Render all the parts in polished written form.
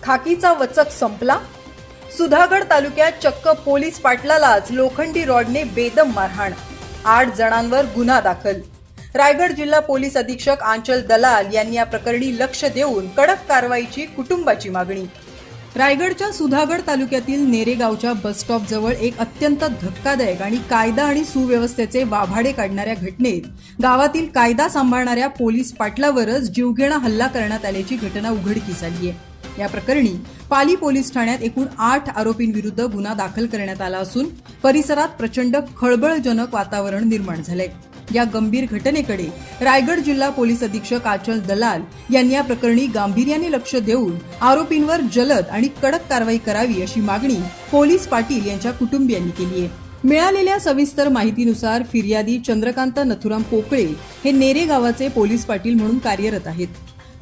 खाकीचा वचक संपला. सुधागड तालुक्यात चक्क पोलीस पाटलालाच लोखंडी रॉडने बेदम मारहाण. 8 जणांवर गुन्हा दाखल. रायगड जिल्हा पोलीस अधीक्षक आंचल दलाल यांनी या प्रकरणी लक्ष देऊन कडक कारवाईची कुटुंबाची मागणी. रायगडच्या सुधागड तालुक्यातील नेरे गावच्या बसस्टॉप जवळ एक अत्यंत धक्कादायक आणि कायदा आणि सुव्यवस्थेचे वाभाडे काढणाऱ्या घटनेत गावातील कायदा सांभाळणाऱ्या पोलीस पाटलावरच जीवघेणा हल्ला करण्यात आल्याची घटना उघडकीस आली आहे. या प्रकरणी पाली पोलीस ठाण्यात एकूण 8 आरोपींविरुद्ध गुन्हा दाखल करण्यात आला असून परिसरात प्रचंड खळबळजनक वातावरण निर्माण झालंय. या गंभीर घटनेकडे रायगड जिल्हा पोलीस अधीक्षक आंचल दलाल यांनी या प्रकरणी गांभीर्याने लक्ष देऊन आरोपींवर जलद आणि कडक कारवाई करावी अशी मागणी पोलीस पाटील यांच्या कुटुंबियांनी केली आहे. मिळालेल्या सविस्तर माहितीनुसार फिर्यादी चंद्रकांत नथुराम पोकळे हे नेरे गावाचे पोलीस पाटील म्हणून कार्यरत आहेत.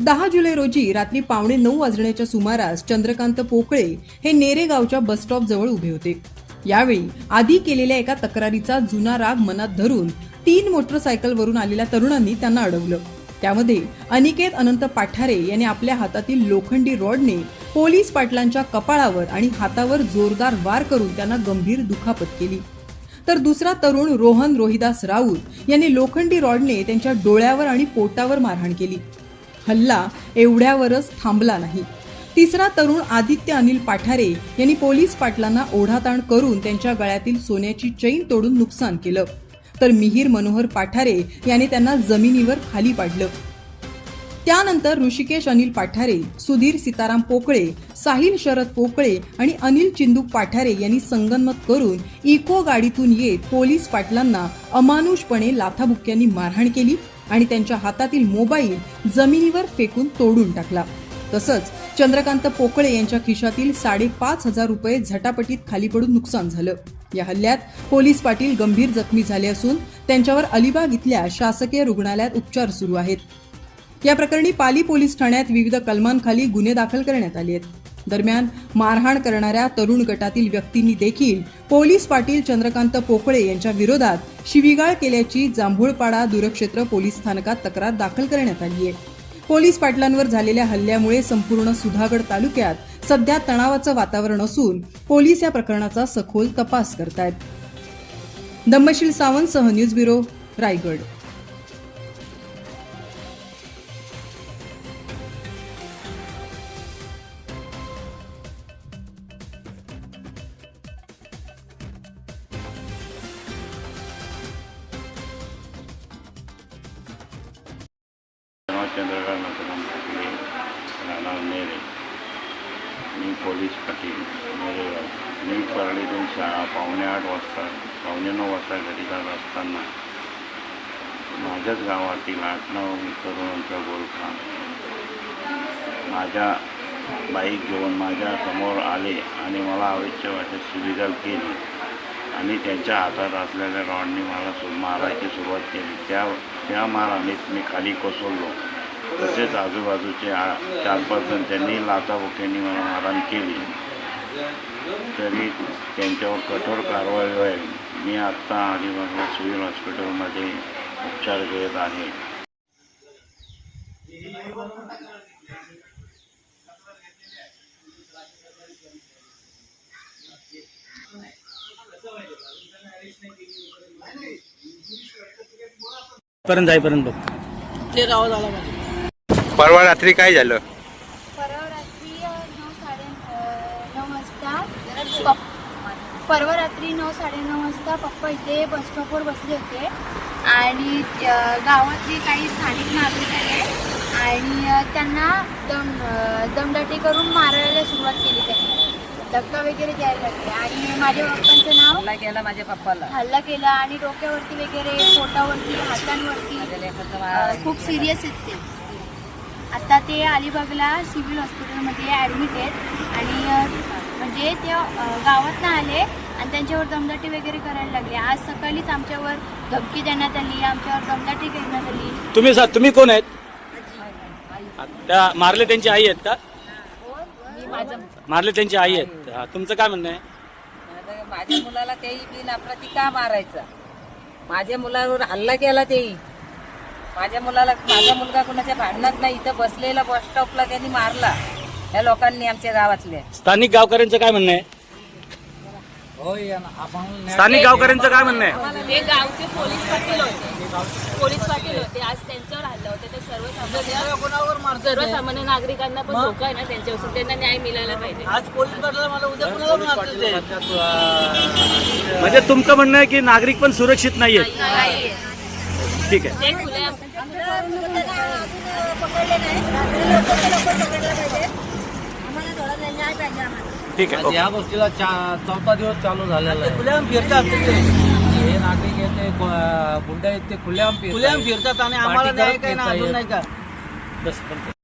10 जुलै रोजी रात्री 8:45 वाजण्याच्या सुमारास चंद्रकांत पोकळे हे नेरे गावच्या बसस्टॉप जवळ उभे होते. यावेळी आधी केलेल्या एका तक्रारीचा जुना राग मनात धरून 3 मोटरसायकलवरून आलेल्या तरुणांनी त्यांना अडवलं. त्यामध्ये अनिकेत अनंत पाठारे यांनी आपल्या हातातील लोखंडी रॉडने पोलीस पाटलांच्या कपाळावर आणि हातावर जोरदार वार करून त्यांना गंभीर दुखापत केली. तर दुसरा तरुण रोहन रोहिदास राऊत यांनी लोखंडी रॉडने त्यांच्या डोळ्यावर आणि पोटावर मारहाण केली. हल्ला एवढ्यावरच थांबला नाही. तिसरा तरुण आदित्य अनिल पाठारे यांनी पोलीस पाटलांना ओढाताण करून त्यांच्या गळ्यातील सोन्याची चैन तोडून नुकसान केलं. तर मिहीर मनोहर पाठारे यांनी त्यांना जमिनीवर खाली पाडलं. त्यानंतर ऋषिकेश अनिल पाठारे, सुधीर सीताराम पोकळे, साहिल शरद पोकळे आणि अनिल चिंदू पाठारे यांनी संगनमत करून इको गाडीतून येत पोलीस पाटलांना अमानुषपणे लाथाबुक्क्यांनी मारहाण केली आणि त्यांच्या हातातील मोबाईल जमिनीवर फेकून तोडून टाकला. तसंच चंद्रकांत पोकळे यांच्या खिशातील 5,500 रुपये झटापटीत खाली पडून नुकसान झालं. या हल्ल्यात पोलीस पाटील गंभीर जखमी झाले असून त्यांच्यावर अलिबाग इथल्या शासकीय रुग्णालयात उपचार सुरू आहेत. या प्रकरणी पाली पोलीस ठाण्यात विविध कलमांखाली गुन्हे दाखल करण्यात आले आहेत. दरम्यान मारहाण करणाऱ्या तरुण गटातील व्यक्तींनी देखील पोलीस पाटील चंद्रकांत पोकळे यांच्या विरोधात शिवीगाळ केल्याची जांभूळपाडा दूरक्षेत्र पोलीस स्थानकात तक्रार दाखल करण्यात आली आहे. पोलीस पाटलांवर झालेल्या हल्ल्यामुळे संपूर्ण सुधागड तालुक्यात सध्या तणावाचं वातावरण असून पोलीस या प्रकरणाचा सखोल तपास करतायत. दम्मशील सावंतसह न्यूज ब्युरो, रायगड. चंद्रकांत नथुराम पोकळे, राहणार नेरे. मी पोलीस पाटील नेरेगाव. मी परळीतून शाळा 8:15 वाजता 9:15 वाजता घरी जात असताना माझ्याच गावातील 8-9 तरुणांचा बोलका माझ्या बाईक घेऊन माझ्या समोर आले आणि मला अवश्य वाटत शिवीगाळ केली आणि त्यांच्या हातात असलेल्या रॉडने मला मारायची सुरुवात केली. त्या मारानेच मी खाली कोसळलो. तसेच आजूबाजूचे 4-5 जण त्यांनी लाथाबुक्क्यांनी मला मारहाण केली. तरी त्यांच्यावर कठोर कारवाई होईल. मी आत्ता अलिबागला सिव्हिल हॉस्पिटलमध्ये उपचार घेत आहे. जाईपर्यंत परवा रात्री काय झालं? परवा रात्री 9-9:30 वाजता पप्पा इथे बस स्टॉपवर बसले होते आणि गावातली काही स्थानिक नागरिक आले आणि त्यांना दमदाटी करून मारायला सुरुवात केली. त्यांनी धक्का वगैरे द्यायला लागले आणि माझ्या पप्पांचं नाव हल्ला केला. माझ्या पप्पाला हल्ला केला आणि डोक्यावरती वगैरे, पोटावरती, हातांवरती खूप सिरियस आहेत ते. आता ते अलिबागला सिव्हिल हॉस्पिटलमध्ये ॲडमिट आहेत आणि म्हणजे ते गावात ना आले आणि त्यांच्यावर दमदाटी वगैरे करायला लागले. आज सकाळीच आमच्यावर धमकी देण्यात आली, आमच्यावर दमदाटी करण्यात आली. तुम्ही कोण आहेत? त्या मारले त्यांची आई आहेत का? मारले त्यांची आई आहेत. तुमचं काय म्हणणं आहे? माझ्या मुलाला तेही बिनअपराधी का मारायचं? माझ्या मुलावर हल्ला केला तेही. माझा मुलगा कुणाच्या भांडणात नाही, इथं बसलेला बस स्टॉपला त्यांनी मारला. या लोकांनी आमच्या गावातले. स्थानिक गावकऱ्यांचं काय म्हणणं आहे? स्थानिक गावकऱ्यांचं काय म्हणणं आहे? ते गावचे पोलीस पाटील होते आज त्यांच्यावर हल्ला होता. ते सर्वसामान्य नागरिकांना पण धोका आहे ना त्यांच्यापासून, त्यांना न्याय मिळायला पाहिजे. म्हणजे तुमचं म्हणणं आहे की नागरिक पण सुरक्षित नाहीये? ठीक आहे. ते खुले ठीक आहे. या गोष्टीला चौथा दिवस चालू झालेला आहे. खुलेआम फिरतात हे नागरिक येते गुंड आहेत ते खुलेआम फिरतात आणि आम्हाला न्याय काही नाही का.